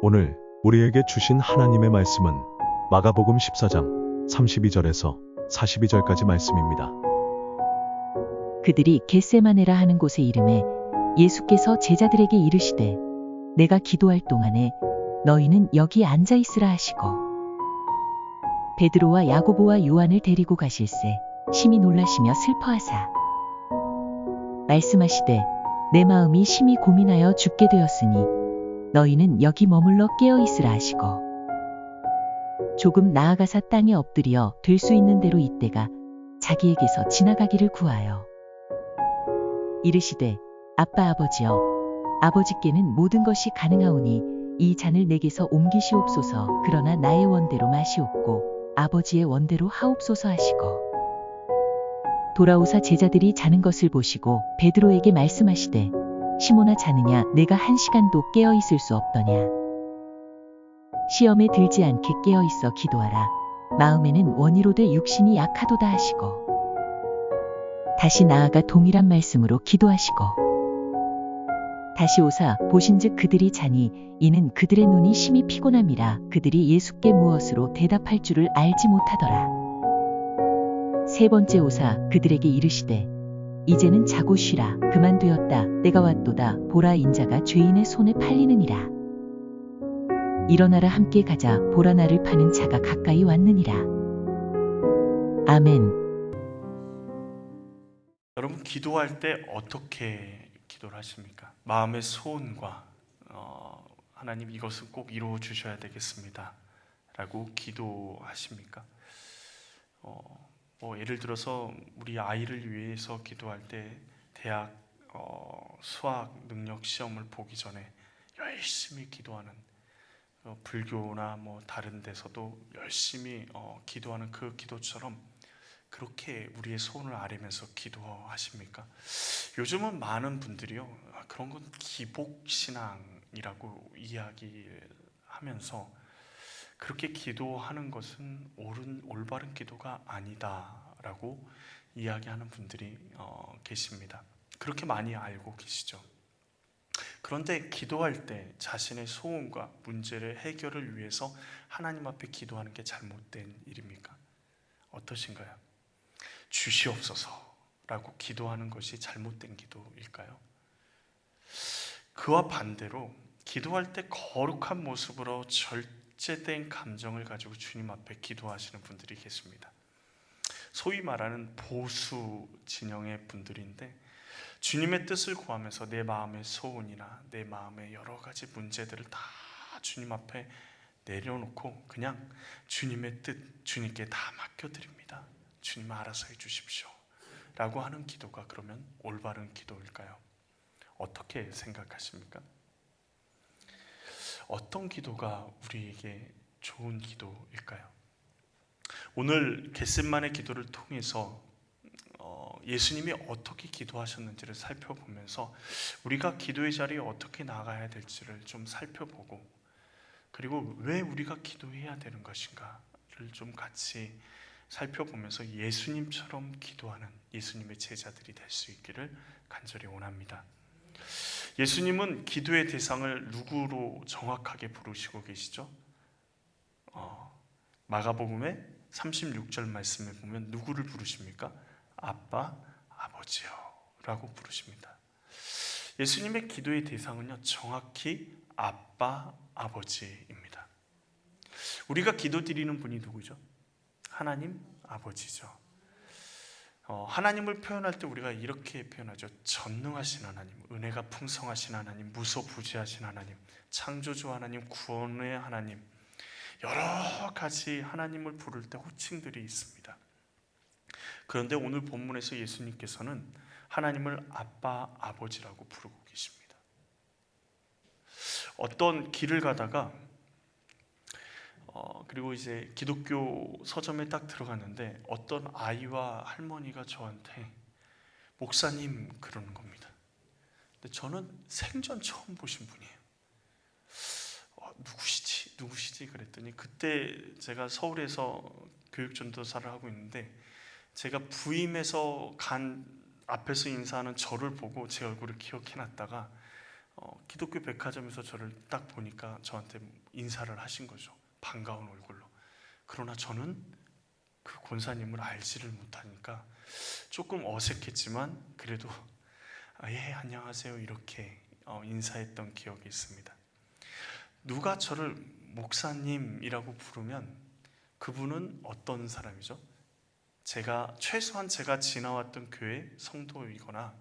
오늘 우리에게 주신 하나님의 말씀은 마가복음 14장 32절에서 42절까지 말씀입니다. 그들이 겟세마네라 하는 곳에 이르매 예수께서 제자들에게 이르시되 내가 기도할 동안에 너희는 여기 앉아 있으라 하시고 베드로와 야고보와 요한을 데리고 가실새 심히 놀라시며 슬퍼하사 말씀하시되 내 마음이 심히 고민하여 죽게 되었으니 너희는 여기 머물러 깨어 있으라 하시고 조금 나아가사 땅에 엎드려 될 수 있는 대로 이때가 자기에게서 지나가기를 구하여 이르시되 아빠 아버지여 아버지께는 모든 것이 가능하오니 이 잔을 내게서 옮기시옵소서. 그러나 나의 원대로 마시옵고 아버지의 원대로 하옵소서 하시고 돌아오사 제자들이 자는 것을 보시고 베드로에게 말씀하시되 시몬아 자느냐 내가 1시간도 깨어 있을 수 없더냐. 시험에 들지 않게 깨어 있어 기도하라. 마음에는 원이로되 육신이 약하도다 하시고 다시 나아가 동일한 말씀으로 기도하시고 다시 오사 보신즉 그들이 자니 이는 그들의 눈이 심히 피곤함이라 그들이 예수께 무엇으로 대답할 줄을 알지 못하더라. 세 번째 오사 그들에게 이르시되 이제는 자고 쉬라. 그만 되었다. 때가 왔도다. 보라 인자가 죄인의 손에 팔리느니라. 일어나라 함께 가자. 보라 나를 파는 자가 가까이 왔느니라. 아멘. 여러분 기도할 때 어떻게 기도를 하십니까? 마음의 소원과 하나님 이것은 꼭 이루어 주셔야 되겠습니다 라고 기도하십니까? 예를 들어서 우리 아이를 위해서 기도할 때 대학 수학 능력 시험을 보기 전에 열심히 기도하는 불교나 다른 데서도 열심히 기도하는 그 기도처럼 그렇게 우리의 소원을 아뢰면서 기도하십니까? 요즘은 많은 분들이요 그런 건 기복신앙이라고 이야기하면서 그렇게 기도하는 것은 올바른 기도가 아니다라고 이야기하는 분들이 계십니다. 그렇게 많이 알고 계시죠? 그런데 기도할 때 자신의 소원과 문제를 해결을 위해서 하나님 앞에 기도하는 게 잘못된 일입니까? 어떠신가요? 주시옵소서라고 기도하는 것이 잘못된 기도일까요? 그와 반대로 기도할 때 거룩한 모습으로 절제된 감정을 가지고 주님 앞에 기도하시는 분들이 계십니다. 소위 말하는 보수 진영의 분들인데 주님의 뜻을 구하면서 내 마음의 소원이나 내 마음의 여러 가지 문제들을 다 주님 앞에 내려놓고 그냥 주님의 뜻, 주님께 다 맡겨드립니다. 주님 알아서 해주십시오 라고 하는 기도가 그러면 올바른 기도일까요? 어떻게 생각하십니까? 어떤 기도가 우리에게 좋은 기도일까요? 오늘 겟세마네 기도를 통해서 예수님이 어떻게 기도하셨는지를 살펴보면서 우리가 기도의 자리에 어떻게 나가야 될지를 좀 살펴보고 그리고 왜 우리가 기도해야 되는 것인가를 좀 같이 살펴보면서 예수님처럼 기도하는 예수님의 제자들이 될 수 있기를 간절히 원합니다. 예수님은 기도의 대상을 누구로 정확하게 부르시고 계시죠? 마가복음의 36절 말씀에 보면 누구를 부르십니까? 아빠, 아버지요 라고 부르십니다. 예수님의 기도의 대상은요 정확히 아빠, 아버지입니다. 우리가 기도드리는 분이 누구죠? 하나님 아버지죠. 하나님을 표현할 때 우리가 이렇게 표현하죠. 전능하신 하나님, 은혜가 풍성하신 하나님, 무소부지하신 하나님, 창조주 하나님, 구원의 하나님, 여러 가지 하나님을 부를 때 호칭들이 있습니다. 그런데 오늘 본문에서 예수님께서는 하나님을 아빠, 아버지라고 부르고 계십니다. 어떤 길을 가다가 그리고 이제 기독교 서점에 딱 들어갔는데 어떤 아이와 할머니가 저한테 목사님 그러는 겁니다. 근데 저는 생전 처음 보신 분이에요. 누구시지 그랬더니 그때 제가 서울에서 교육전도사를 하고 있는데 제가 부임해서 간 앞에서 인사하는 저를 보고 제 얼굴을 기억해놨다가 기독교 백화점에서 저를 딱 보니까 저한테 인사를 하신 거죠. 반가운 얼굴로. 그러나 저는 그 권사님을 알지를 못하니까 조금 어색했지만 그래도 예, 안녕하세요 이렇게 인사했던 기억이 있습니다. 누가 저를 목사님이라고 부르면 그분은 어떤 사람이죠? 최소한 제가 지나왔던 교회 성도이거나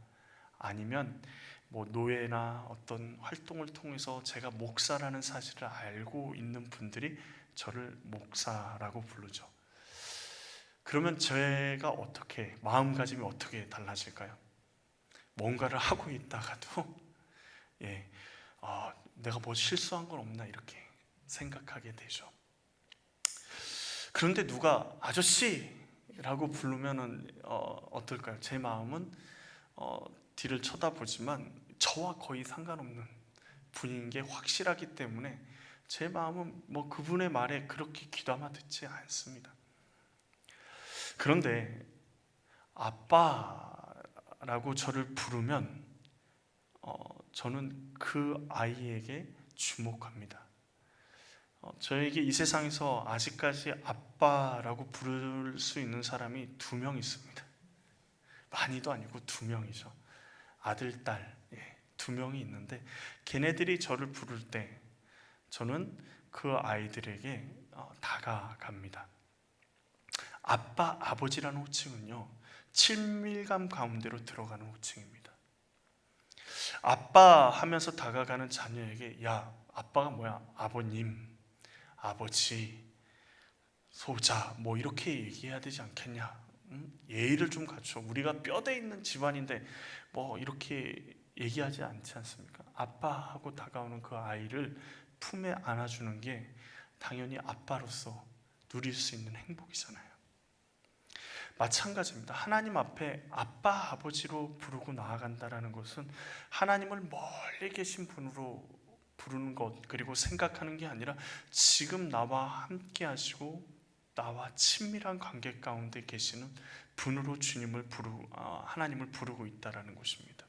아니면 노예나 어떤 활동을 통해서 제가 목사라는 사실을 알고 있는 분들이 저를 목사라고 부르죠. 그러면 제가 마음가짐이 어떻게 달라질까요? 뭔가를 하고 있다가도 내가 뭐 실수한 건 없나 이렇게 생각하게 되죠. 그런데 누가 아저씨라고 부르면은 어떨까요? 제 마음은 뒤를 쳐다보지만 저와 거의 상관없는 분인 게 확실하기 때문에 제 마음은 그분의 말에 그렇게 귀담아 듣지 않습니다. 그런데 아빠라고 저를 부르면 저는 그 아이에게 주목합니다. 저에게 이 세상에서 아직까지 아빠라고 부를 수 있는 사람이 2명 있습니다. 많이도 아니고 2명이죠. 아들, 딸 2명이 있는데 걔네들이 저를 부를 때 저는 그 아이들에게 다가갑니다. 아빠, 아버지라는 호칭은요, 친밀감 가운데로 들어가는 호칭입니다. 아빠 하면서 다가가는 자녀에게 야, 아빠가 뭐야? 아버님, 아버지, 소자 이렇게 얘기해야 되지 않겠냐? 예의를 좀 갖춰. 우리가 뼈대 있는 집안인데 이렇게 얘기하지 않지 않습니까? 아빠하고 다가오는 그 아이를 품에 안아주는 게 당연히 아빠로서 누릴 수 있는 행복이잖아요. 마찬가지입니다. 하나님 앞에 아빠, 아버지로 부르고 나아간다는 것은 하나님을 멀리 계신 분으로 부르는 것, 그리고 생각하는 게 아니라 지금 나와 함께 하시고 나와 친밀한 관계 가운데 계시는 분으로 하나님을 부르고 있다는 것입니다.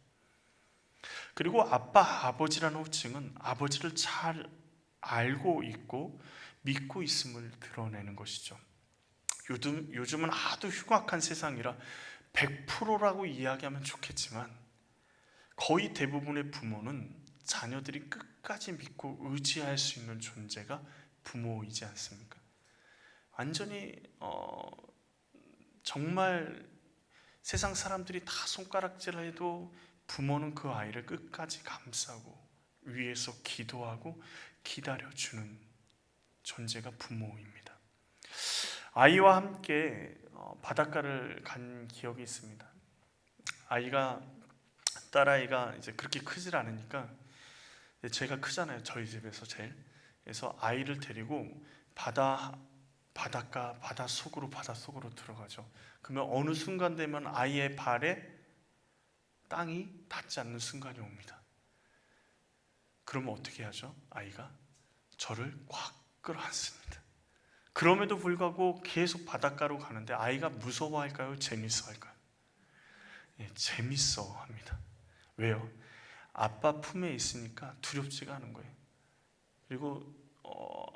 그리고 아빠, 아버지라는 호칭은 아버지를 잘 알고 있고 믿고 있음을 드러내는 것이죠. 요즘은 하도 흉악한 세상이라 100%라고 이야기하면 좋겠지만 거의 대부분의 부모는 자녀들이 끝까지 믿고 의지할 수 있는 존재가 부모이지 않습니까? 완전히 정말 세상 사람들이 다 손가락질을 해도 부모는 그 아이를 끝까지 감싸고 위에서 기도하고 기다려주는 존재가 부모입니다. 아이와 함께 바닷가를 간 기억이 있습니다. 딸아이가 이제 그렇게 크질 않으니까 제가 크잖아요. 저희 집에서 제일. 그래서 아이를 데리고 바닷가 바닷속으로 들어가죠. 그러면 어느 순간 되면 아이의 발에 땅이 닿지 않는 순간이 옵니다. 그러면 어떻게 하죠? 아이가 저를 꽉 끌어안습니다. 그럼에도 불구하고 계속 바닷가로 가는데 아이가 무서워할까요? 재밌어할까요? 재밌어 합니다. 왜요? 아빠 품에 있으니까 두렵지가 않은 거예요. 그리고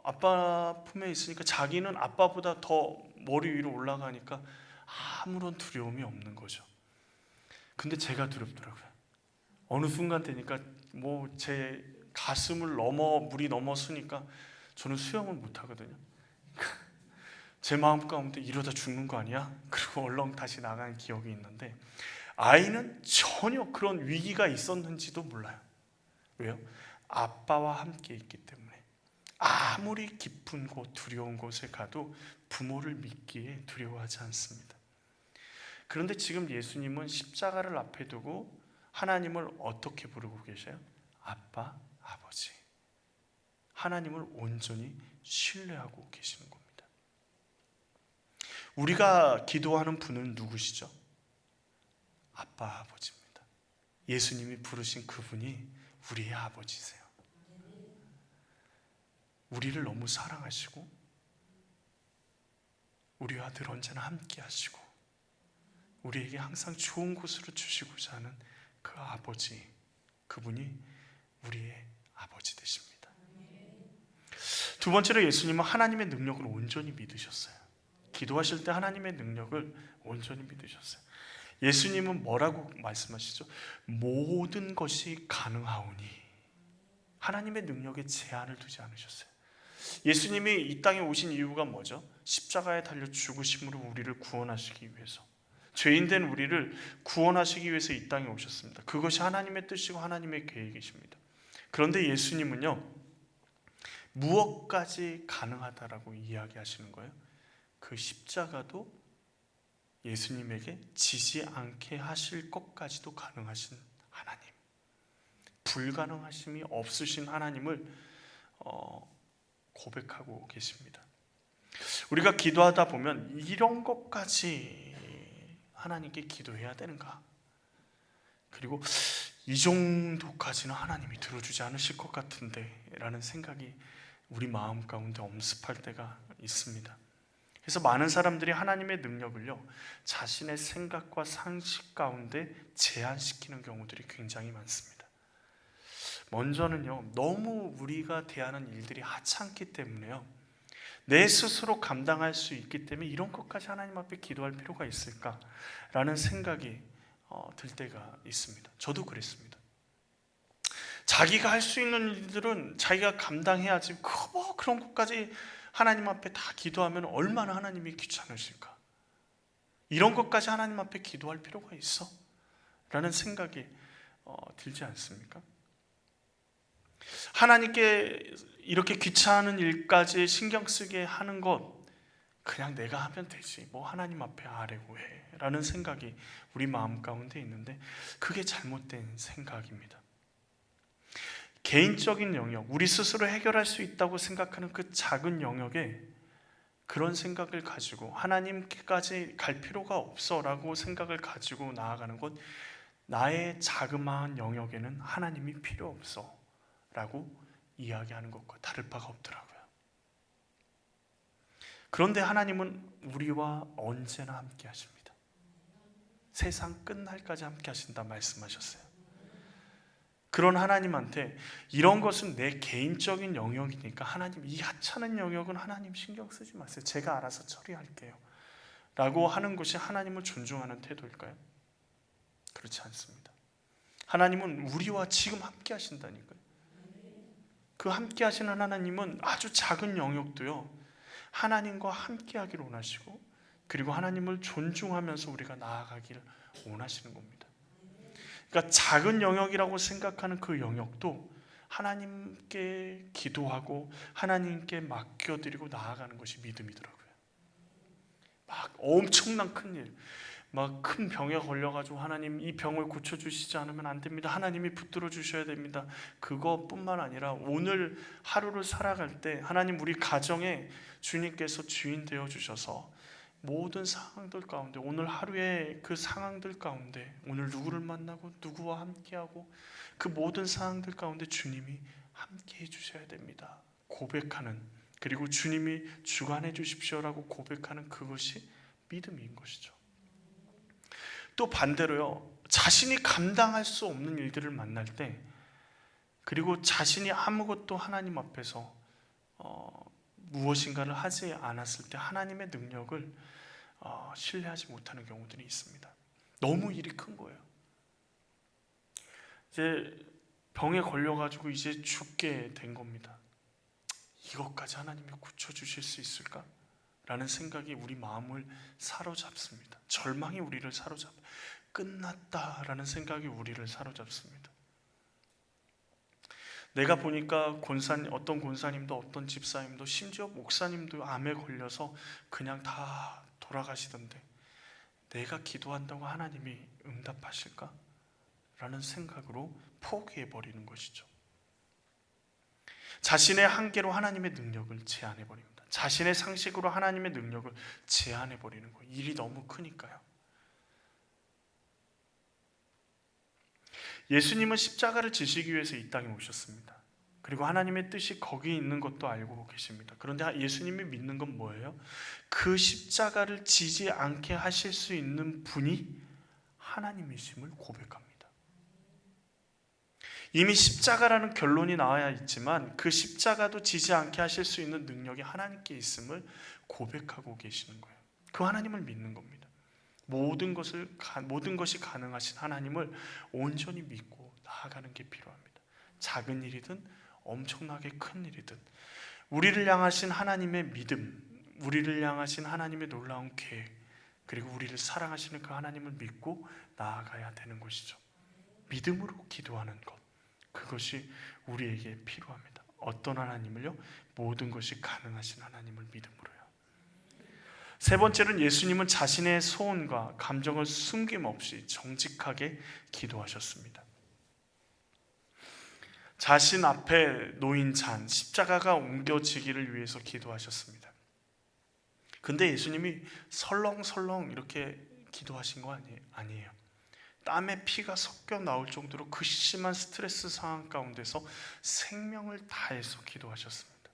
아빠 품에 있으니까 자기는 아빠보다 더 머리 위로 올라가니까 아무런 두려움이 없는 거죠. 근데 제가 두렵더라고요. 어느 순간 되니까 제 가슴을 물이 넘어서니까 저는 수영을 못 하거든요. 제 마음 가운데 이러다 죽는 거 아니야? 그리고 얼렁 다시 나가는 기억이 있는데 아이는 전혀 그런 위기가 있었는지도 몰라요. 왜요? 아빠와 함께 있기 때문에. 아무리 깊은 곳, 두려운 곳에 가도 부모를 믿기에 두려워하지 않습니다. 그런데 지금 예수님은 십자가를 앞에 두고 하나님을 어떻게 부르고 계셔요? 아빠, 아버지. 하나님을 온전히 신뢰하고 계시는 겁니다. 우리가 기도하는 분은 누구시죠? 아빠, 아버지입니다. 예수님이 부르신 그분이 우리의 아버지세요. 우리를 너무 사랑하시고 우리와 늘 언제나 함께 하시고 우리에게 항상 좋은 곳으로 주시고자 하는 그 아버지, 그분이 아버지 되십니다. 두 번째로 예수님은 하나님의 능력을 온전히 믿으셨어요. 기도하실 때 하나님의 능력을 온전히 믿으셨어요. 예수님은 뭐라고 말씀하시죠? 모든 것이 가능하오니. 하나님의 능력에 제한을 두지 않으셨어요. 예수님이 이 땅에 오신 이유가 뭐죠? 십자가에 달려 죽으심으로 우리를 구원하시기 위해서, 죄인된 우리를 구원하시기 위해서 이 땅에 오셨습니다. 그것이 하나님의 뜻이고 하나님의 계획이십니다. 그런데 예수님은요, 무엇까지 가능하다라고 이야기하시는 거예요? 그 십자가도 예수님에게 지지 않게 하실 것까지도 가능하신 하나님, 불가능하심이 없으신 하나님을 고백하고 계십니다. 우리가 기도하다 보면 이런 것까지 하나님께 기도해야 되는가? 그리고 이 정도까지는 하나님이 들어주지 않으실 것 같은데 라는 생각이 우리 마음 가운데 엄습할 때가 있습니다. 그래서 많은 사람들이 하나님의 능력을요, 자신의 생각과 상식 가운데 제한시키는 경우들이 굉장히 많습니다. 먼저는요, 너무 우리가 대하는 일들이 하찮기 때문에요, 내 스스로 감당할 수 있기 때문에 이런 것까지 하나님 앞에 기도할 필요가 있을까라는 생각이 들 때가 있습니다. 저도 그랬습니다. 자기가 할 수 있는 일들은 자기가 감당해야지, 그런 것까지 하나님 앞에 다 기도하면 얼마나 하나님이 귀찮으실까? 이런 것까지 하나님 앞에 기도할 필요가 있어? 라는 생각이 들지 않습니까? 하나님께 이렇게 귀찮은 일까지 신경 쓰게 하는 것, 그냥 내가 하면 되지, 뭐 하나님 앞에 하려고 해 라는 생각이 우리 마음 가운데 있는데, 그게 잘못된 생각입니다. 개인적인 영역, 우리 스스로 해결할 수 있다고 생각하는 그 작은 영역에 그런 생각을 가지고 하나님께까지 갈 필요가 없어 라고 생각을 가지고 나아가는 것, 나의 자그마한 영역에는 하나님이 필요 없어 라고 이야기하는 것과 다를 바가 없더라고요. 그런데 하나님은 우리와 언제나 함께 하십니다. 세상 끝날까지 함께 하신다 말씀하셨어요. 그런 하나님한테 이런 것은 내 개인적인 영역이니까 하나님, 이 하찮은 영역은 하나님 신경 쓰지 마세요, 제가 알아서 처리할게요 라고 하는 것이 하나님을 존중하는 태도일까요? 그렇지 않습니다. 하나님은 우리와 지금 함께 하신다니까요. 그 함께 하시는 하나님은 아주 작은 영역도요, 하나님과 함께 하기를 원하시고, 그리고 하나님을 존중하면서 우리가 나아가기를 원하시는 겁니다. 그러니까 작은 영역이라고 생각하는 그 영역도 하나님께 기도하고 하나님께 맡겨드리고 나아가는 것이 믿음이더라고요. 막 엄청난 큰일, 막 큰 병에 걸려가지고 하나님 이 병을 고쳐주시지 않으면 안 됩니다, 하나님이 붙들어 주셔야 됩니다, 그것뿐만 아니라 오늘 하루를 살아갈 때 하나님, 우리 가정에 주님께서 주인 되어 주셔서 모든 상황들 가운데, 오늘 하루의 그 상황들 가운데, 오늘 누구를 만나고 누구와 함께하고 그 모든 상황들 가운데 주님이 함께 해주셔야 됩니다 고백하는, 그리고 주님이 주관해 주십시오라고 고백하는 그것이 믿음인 것이죠. 또 반대로요, 자신이 감당할 수 없는 일들을 만날 때, 그리고 자신이 아무것도 하나님 앞에서 무엇인가를 하지 않았을 때 하나님의 능력을 신뢰하지 못하는 경우들이 있습니다. 너무 일이 큰 거예요. 이제 병에 걸려가지고 이제 죽게 된 겁니다. 이것까지 하나님이 고쳐주실 수 있을까? 라는 생각이 우리 마음을 사로잡습니다. 절망이 우리를 사로잡습니다. 끝났다라는 생각이 우리를 사로잡습니다. 내가 보니까 어떤 권사님도 어떤 집사님도 심지어 목사님도 암에 걸려서 그냥 다 돌아가시던데, 내가 기도한다고 하나님이 응답하실까? 라는 생각으로 포기해버리는 것이죠. 자신의 한계로 하나님의 능력을 제한해버립니다. 자신의 상식으로 하나님의 능력을 제한해버리는 거예요. 일이 너무 크니까요. 예수님은 십자가를 지시기 위해서 이 땅에 오셨습니다. 그리고 하나님의 뜻이 거기 있는 것도 알고 계십니다. 그런데 예수님이 믿는 건 뭐예요? 그 십자가를 지지 않게 하실 수 있는 분이 하나님이심을 고백합니다. 이미 십자가라는 결론이 나와야 있지만 그 십자가도 지지 않게 하실 수 있는 능력이 하나님께 있음을 고백하고 계시는 거예요. 그 하나님을 믿는 겁니다. 모든 것이 가능하신 하나님을 온전히 믿고 나아가는 게 필요합니다. 작은 일이든 엄청나게 큰 일이든 우리를 향하신 하나님의 믿음, 우리를 향하신 하나님의 놀라운 계획, 그리고 우리를 사랑하시는 그 하나님을 믿고 나아가야 되는 것이죠. 믿음으로 기도하는 것, 그것이 우리에게 필요합니다. 어떤 하나님을요? 모든 것이 가능하신 하나님을 믿음으로요. 세 번째는 예수님은 자신의 소원과 감정을 숨김없이 정직하게 기도하셨습니다. 자신 앞에 놓인 잔, 십자가가 옮겨지기를 위해서 기도하셨습니다. 근데 예수님이 설렁설렁 이렇게 기도하신 거 아니에요. 땀에 피가 섞여 나올 정도로 그 심한 스트레스 상황 가운데서 생명을 다해서 기도하셨습니다.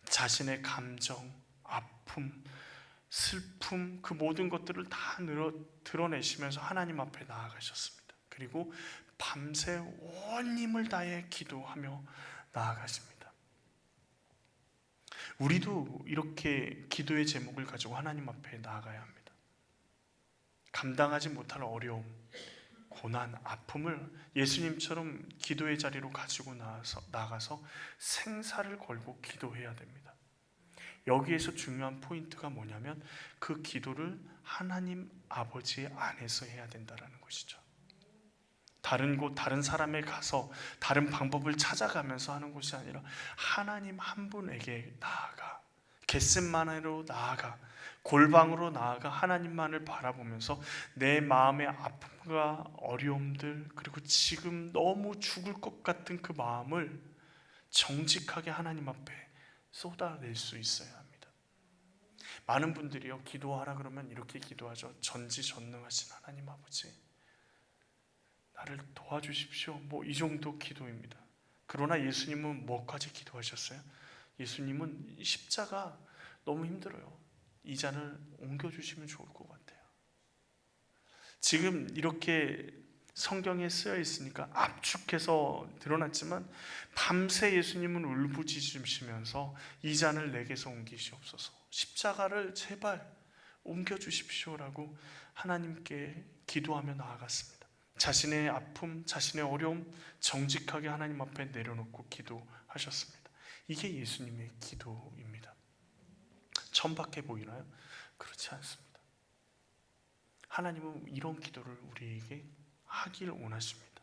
자신의 감정, 아픔, 슬픔, 그 모든 것들을 다 드러내시면서 하나님 앞에 나아가셨습니다. 그리고 밤새 온 힘을 다해 기도하며 나아가십니다. 우리도 이렇게 기도의 제목을 가지고 하나님 앞에 나아가야 합니다. 감당하지 못할 어려움, 고난, 아픔을 예수님처럼 기도의 자리로 가지고 나가서 생사를 걸고 기도해야 됩니다. 여기에서 중요한 포인트가 뭐냐면 그 기도를 하나님 아버지 안에서 해야 된다는 것이죠. 다른 곳, 다른 사람에 가서 다른 방법을 찾아가면서 하는 것이 아니라 하나님 한 분에게 나아가, 겟셋마네로 나아가, 골방으로 나아가 하나님만을 바라보면서 내 마음의 아픔과 어려움들, 그리고 지금 너무 죽을 것 같은 그 마음을 정직하게 하나님 앞에 쏟아낼 수 있어야 합니다. 많은 분들이요, 기도하라 그러면 이렇게 기도하죠. 전지전능하신 하나님 아버지, 나를 도와주십시오. 이 정도 기도입니다. 그러나 예수님은 뭐까지 기도하셨어요? 예수님은 십자가 너무 힘들어요. 이 잔을 옮겨주시면 좋을 것 같아요. 지금 이렇게 성경에 쓰여 있으니까 압축해서 드러났지만 밤새 예수님은 울부짖으시면서 이 잔을 내게서 옮기시옵소서, 십자가를 제발 옮겨주십시오라고 하나님께 기도하며 나아갔습니다. 자신의 아픔, 자신의 어려움 정직하게 하나님 앞에 내려놓고 기도하셨습니다. 이게 예수님의 기도입니다. 천박해 보이나요? 그렇지 않습니다. 하나님은 이런 기도를 우리에게 하길 원하십니다.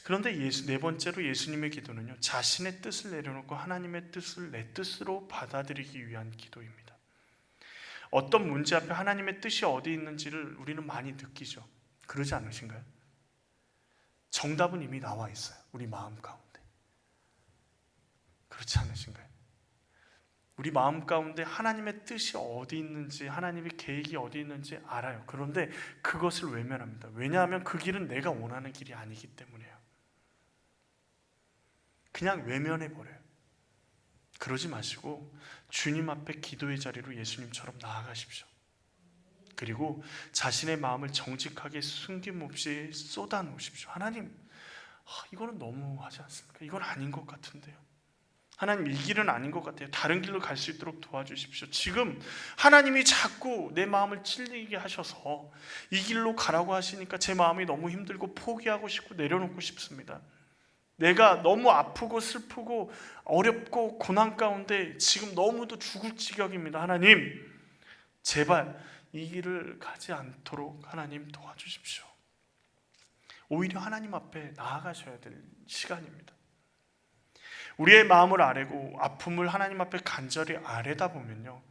그런데 네 번째로 예수님의 기도는요, 자신의 뜻을 내려놓고 하나님의 뜻을 내 뜻으로 받아들이기 위한 기도입니다. 어떤 문제 앞에 하나님의 뜻이 어디 있는지를 우리는 많이 느끼죠. 그러지 않으신가요? 정답은 이미 나와 있어요. 우리 마음 가운데. 그렇지 않으신가요? 우리 마음 가운데 하나님의 뜻이 어디 있는지, 하나님의 계획이 어디 있는지 알아요. 그런데 그것을 외면합니다. 왜냐하면 그 길은 내가 원하는 길이 아니기 때문에요. 그냥 외면해버려요. 그러지 마시고 주님 앞에 기도의 자리로 예수님처럼 나아가십시오. 그리고 자신의 마음을 정직하게 숨김없이 쏟아놓으십시오. 하나님, 이거는 너무하지 않습니까? 이건 아닌 것 같은데요. 하나님, 이 길은 아닌 것 같아요. 다른 길로 갈 수 있도록 도와주십시오. 지금 하나님이 자꾸 내 마음을 찔리게 하셔서 이 길로 가라고 하시니까 제 마음이 너무 힘들고 포기하고 싶고 내려놓고 싶습니다. 내가 너무 아프고 슬프고 어렵고 고난 가운데 지금 너무도 죽을 지경입니다. 하나님, 제발 이 길을 가지 않도록 하나님 도와주십시오. 오히려 하나님 앞에 나아가셔야 될 시간입니다. 우리의 마음을 아뢰고 아픔을 하나님 앞에 간절히 아뢰다 보면요,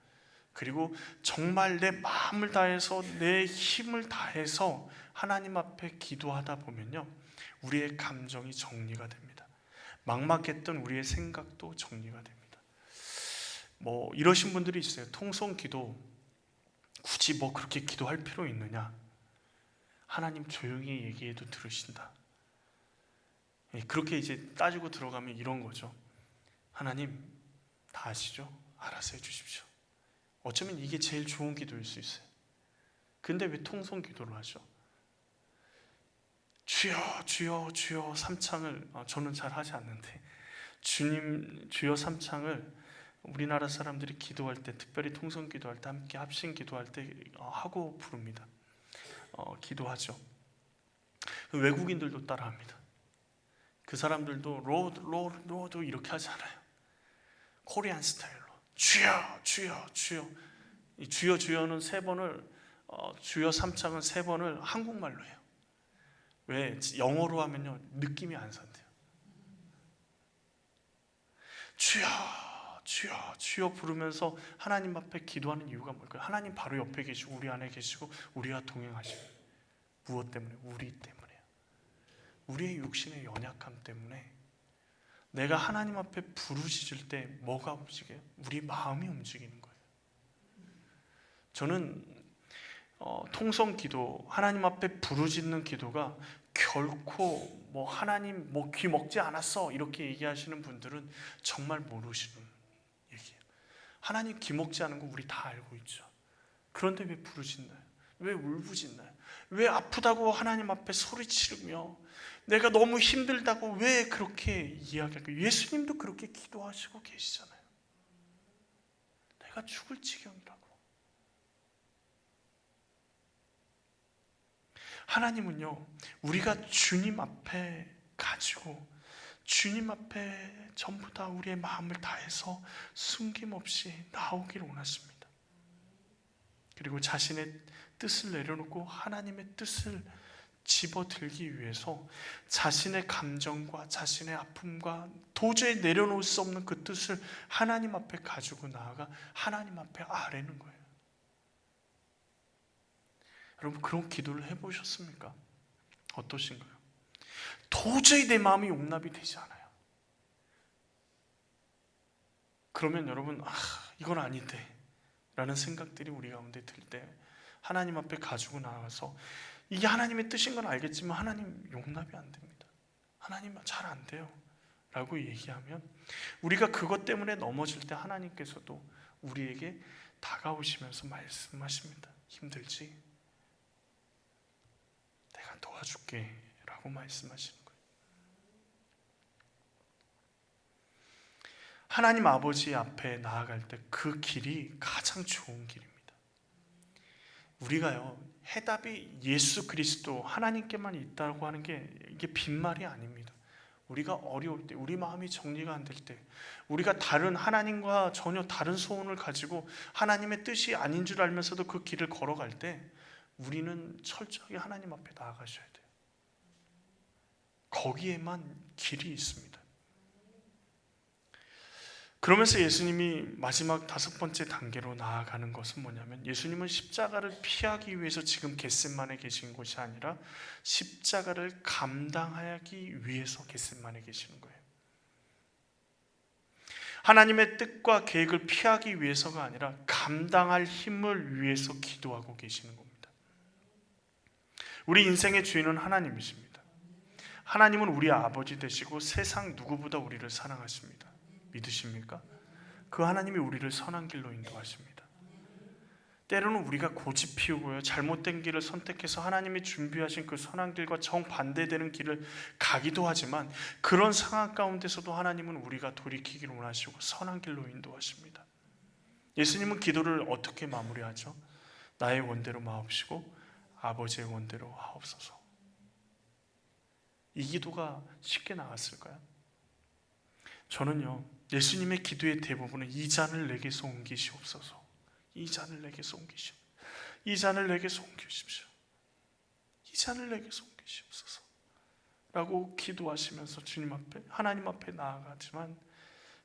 그리고 정말 내 마음을 다해서 내 힘을 다해서 하나님 앞에 기도하다 보면요, 우리의 감정이 정리가 됩니다. 막막했던 우리의 생각도 정리가 됩니다. 이러신 분들이 있어요. 통성기도 굳이 그렇게 기도할 필요 있느냐? 하나님 조용히 얘기해도 들으신다. 그렇게 이제 따지고 들어가면 이런 거죠. 하나님 다 아시죠? 알아서 해주십시오. 어쩌면 이게 제일 좋은 기도일 수 있어요. 근데 왜 통성 기도를 하죠? 주여 주여 주여 삼창을 저는 잘 하지 않는데 주님 주여 삼창을 우리나라 사람들이 기도할 때, 특별히 통성 기도할 때, 함께 합심 기도할 때 하고 부릅니다. 기도하죠. 외국인들도 따라합니다. 그 사람들도 로도 이렇게 하지 않아요. 코리안 스타일로 주여 주여 주여. 이 주여 주여는 세 번을 주여 삼창은 세 번을 한국말로 해요. 왜? 영어로 하면요 느낌이 안 산대요. 주여 주여 주여 부르면서 하나님 앞에 기도하는 이유가 뭘까요? 하나님 바로 옆에 계시고 우리 안에 계시고 우리와 동행하시고. 무엇 때문에? 우리 때문에요. 우리의 육신의 연약함 때문에. 내가 하나님 앞에 부르짖을 때 뭐가 움직여요? 우리 마음이 움직이는 거예요. 저는 통성 기도, 하나님 앞에 부르짖는 기도가 결코 하나님 귀 먹지 않았어 이렇게 얘기하시는 분들은 정말 모르시는 얘기예요. 하나님 귀 먹지 않은 거 우리 다 알고 있죠. 그런데 왜 부르짖나요? 왜 울부짖나요? 왜 아프다고 하나님 앞에 소리 지르며 내가 너무 힘들다고 왜 그렇게 이야기할까요? 예수님도 그렇게 기도하시고 계시잖아요. 내가 죽을 지경이라고. 하나님은요, 우리가 주님 앞에 가지고 주님 앞에 전부 다 우리의 마음을 다해서 숨김없이 나오기를 원하십니다. 그리고 자신의 뜻을 내려놓고 하나님의 뜻을 집어들기 위해서 자신의 감정과 자신의 아픔과 도저히 내려놓을 수 없는 그 뜻을 하나님 앞에 가지고 나아가 하나님 앞에 아뢰는 거예요. 여러분 그런 기도를 해보셨습니까? 어떠신가요? 도저히 내 마음이 용납이 되지 않아요. 그러면 여러분 이건 아닌데 라는 생각들이 우리 가운데 들 때 하나님 앞에 가지고 나가서 이게 하나님의 뜻인 건 알겠지만 하나님 용납이 안 됩니다. 하나님 잘 안 돼요 라고 얘기하면 우리가 그것 때문에 넘어질 때 하나님께서도 우리에게 다가오시면서 말씀하십니다. 힘들지? 내가 도와줄게 라고 말씀하시는 거예요. 하나님 아버지 앞에 나아갈 때 그 길이 가장 좋은 길입니다. 우리가요 해답이 예수 그리스도 하나님께만 있다고 하는 게 이게 빈말이 아닙니다. 우리가 어려울 때, 우리 마음이 정리가 안 될 때, 우리가 다른 하나님과 전혀 다른 소원을 가지고 하나님의 뜻이 아닌 줄 알면서도 그 길을 걸어갈 때 우리는 철저하게 하나님 앞에 나아가셔야 돼요. 거기에만 길이 있습니다. 그러면서 예수님이 마지막 5번째 단계로 나아가는 것은 뭐냐면 예수님은 십자가를 피하기 위해서 지금 겟셋만에 계신 것이 아니라 십자가를 감당하기 위해서 겟셋만에 계시는 거예요. 하나님의 뜻과 계획을 피하기 위해서가 아니라 감당할 힘을 위해서 기도하고 계시는 겁니다. 우리 인생의 주인은 하나님이십니다. 하나님은 우리 아버지 되시고 세상 누구보다 우리를 사랑하십니다. 믿으십니까? 그 하나님이 우리를 선한 길로 인도하십니다. 때로는 우리가 고집 피우고요 잘못된 길을 선택해서 하나님이 준비하신 그 선한 길과 정반대되는 길을 가기도 하지만 그런 상황 가운데서도 하나님은 우리가 돌이키기를 원하시고 선한 길로 인도하십니다. 예수님은 기도를 어떻게 마무리하죠? 나의 원대로 마옵시고 아버지의 원대로 하옵소서. 이 기도가 쉽게 나왔을까요? 저는요 예수님의 기도의 대부분은 이 잔을 내게서 옮기시옵소서, 이 잔을 내게서 옮기시옵소서, 이 잔을 내게서 옮기십시오, 이 잔을 내게서 옮기시옵소서 라고 기도하시면서 주님 앞에 하나님 앞에 나아가지만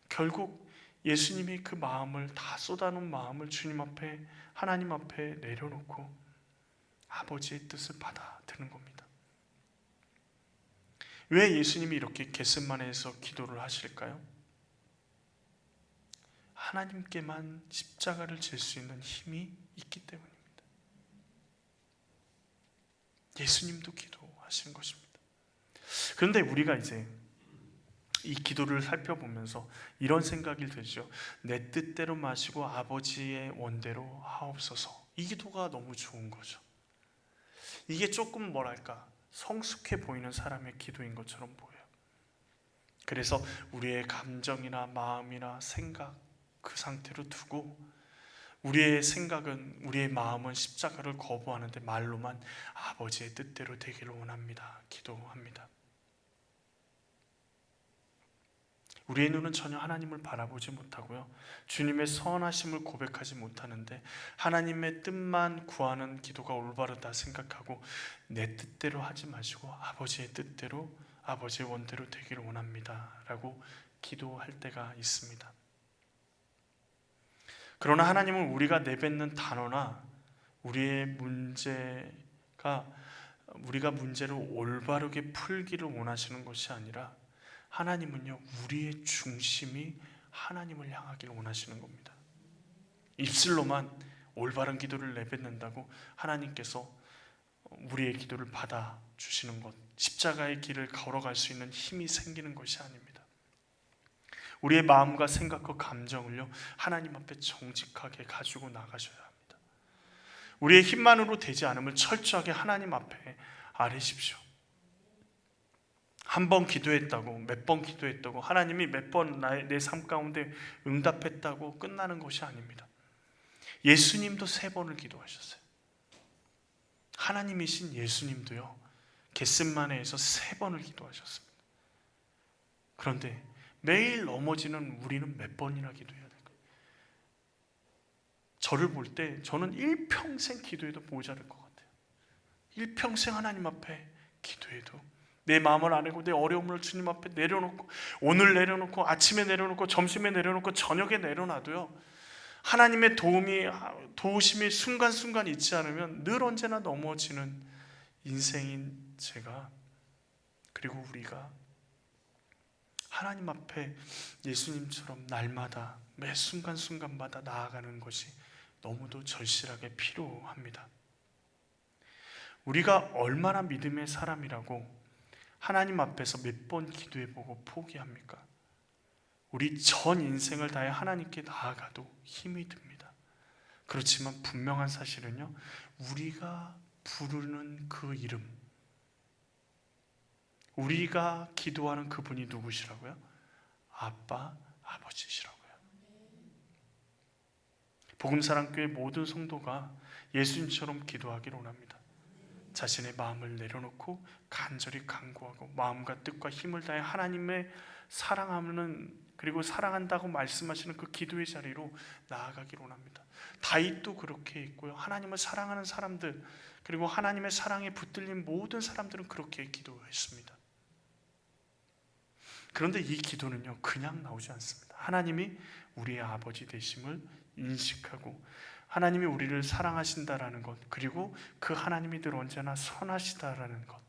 결국 예수님이 그 마음을 다 쏟아놓은 마음을 주님 앞에 하나님 앞에 내려놓고 아버지의 뜻을 받아들이는 겁니다. 왜 예수님이 이렇게 겟셋마네에서 기도를 하실까요? 하나님께만 십자가를 질 수 있는 힘이 있기 때문입니다. 예수님도 기도하시는 것입니다. 그런데 우리가 이제 이 기도를 살펴보면서 이런 생각이 들죠. 내 뜻대로 마시고 아버지의 원대로 하옵소서. 이 기도가 너무 좋은 거죠. 이게 조금 뭐랄까 성숙해 보이는 사람의 기도인 것처럼 보여요. 그래서 우리의 감정이나 마음이나 생각 그 상태로 두고 우리의 생각은, 우리의 마음은 십자가를 거부하는데 말로만 아버지의 뜻대로 되기를 원합니다. 기도합니다. 우리의 눈은 전혀 하나님을 바라보지 못하고요, 주님의 선하심을 고백하지 못하는데 하나님의 뜻만 구하는 기도가 올바르다 생각하고 내 뜻대로 하지 마시고 아버지의 뜻대로, 아버지의 원대로 되기를 원합니다 라고 기도할 때가 있습니다. 그러나 하나님은 우리가 내뱉는 단어나 우리의 문제가, 우리가 문제를 올바르게 풀기를 원하시는 것이 아니라 하나님은요, 우리의 중심이 하나님을 향하기를 원하시는 겁니다. 입술로만 올바른 기도를 내뱉는다고 하나님께서 우리의 기도를 받아주시는 것, 십자가의 길을 걸어갈 수 있는 힘이 생기는 것이 아닙니다. 우리의 마음과 생각과 감정을요, 하나님 앞에 정직하게 가지고 나가셔야 합니다. 우리의 힘만으로 되지 않음을 철저하게 하나님 앞에 아뢰십시오. 한 번 기도했다고, 몇 번 기도했다고, 하나님이 몇 번 내 삶 가운데 응답했다고 끝나는 것이 아닙니다. 예수님도 3번을 기도하셨어요. 하나님이신 예수님도요, 겟세마네에서 3번을 기도하셨습니다. 그런데 매일 넘어지는 우리는 몇 번이나 기도해야 될까요? 저를 볼 때 저는 일평생 기도해도 모자랄 것 같아요. 일평생 하나님 앞에 기도해도 내 마음을 아뢰고 내 어려움을 주님 앞에 내려놓고, 오늘 내려놓고 아침에 내려놓고 점심에 내려놓고 저녁에 내려놔도요, 하나님의 도우심이 순간순간 있지 않으면 늘 언제나 넘어지는 인생인 제가, 그리고 우리가 하나님 앞에 예수님처럼 날마다 매 순간순간마다 나아가는 것이 너무도 절실하게 필요합니다. 우리가 얼마나 믿음의 사람이라고 하나님 앞에서 몇 번 기도해보고 포기합니까? 우리 전 인생을 다해 하나님께 나아가도 힘이 듭니다. 그렇지만 분명한 사실은요, 우리가 부르는 그 이름, 우리가 기도하는 그분이 누구시라고요? 아빠, 아버지시라고요. 복음사랑교회 모든 성도가 예수님처럼 기도하기를 원합니다. 자신의 마음을 내려놓고 간절히 간구하고 마음과 뜻과 힘을 다해 하나님의 사랑하는, 그리고 사랑한다고 말씀하시는 그 기도의 자리로 나아가기를 원합니다. 다윗도 그렇게 했고요, 하나님을 사랑하는 사람들, 그리고 하나님의 사랑에 붙들린 모든 사람들은 그렇게 기도했습니다. 그런데 이 기도는요, 그냥 나오지 않습니다. 하나님이 우리의 아버지 되심을 인식하고 하나님이 우리를 사랑하신다라는 것, 그리고 그 하나님이 늘 언제나 선하시다라는 것,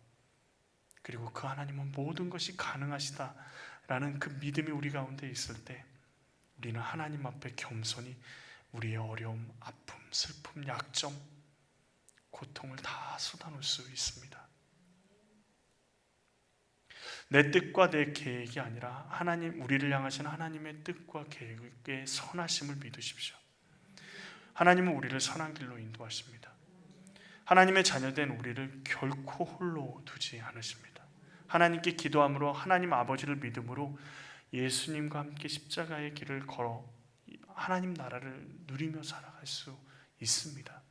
그리고 그 하나님은 모든 것이 가능하시다라는 그 믿음이 우리 가운데 있을 때 우리는 하나님 앞에 겸손히 우리의 어려움, 아픔, 슬픔, 약점, 고통을 다 쏟아놓을 수 있습니다. 내 뜻과 내 계획이 아니라 하나님, 우리를 향하신 하나님의 뜻과 계획의 선하심을 믿으십시오. 하나님은 우리를 선한 길로 인도하십니다. 하나님의 자녀된 우리를 결코 홀로 두지 않으십니다. 하나님께 기도함으로 하나님 아버지를 믿음으로 예수님과 함께 십자가의 길을 걸어 하나님 나라를 누리며 살아갈 수 있습니다.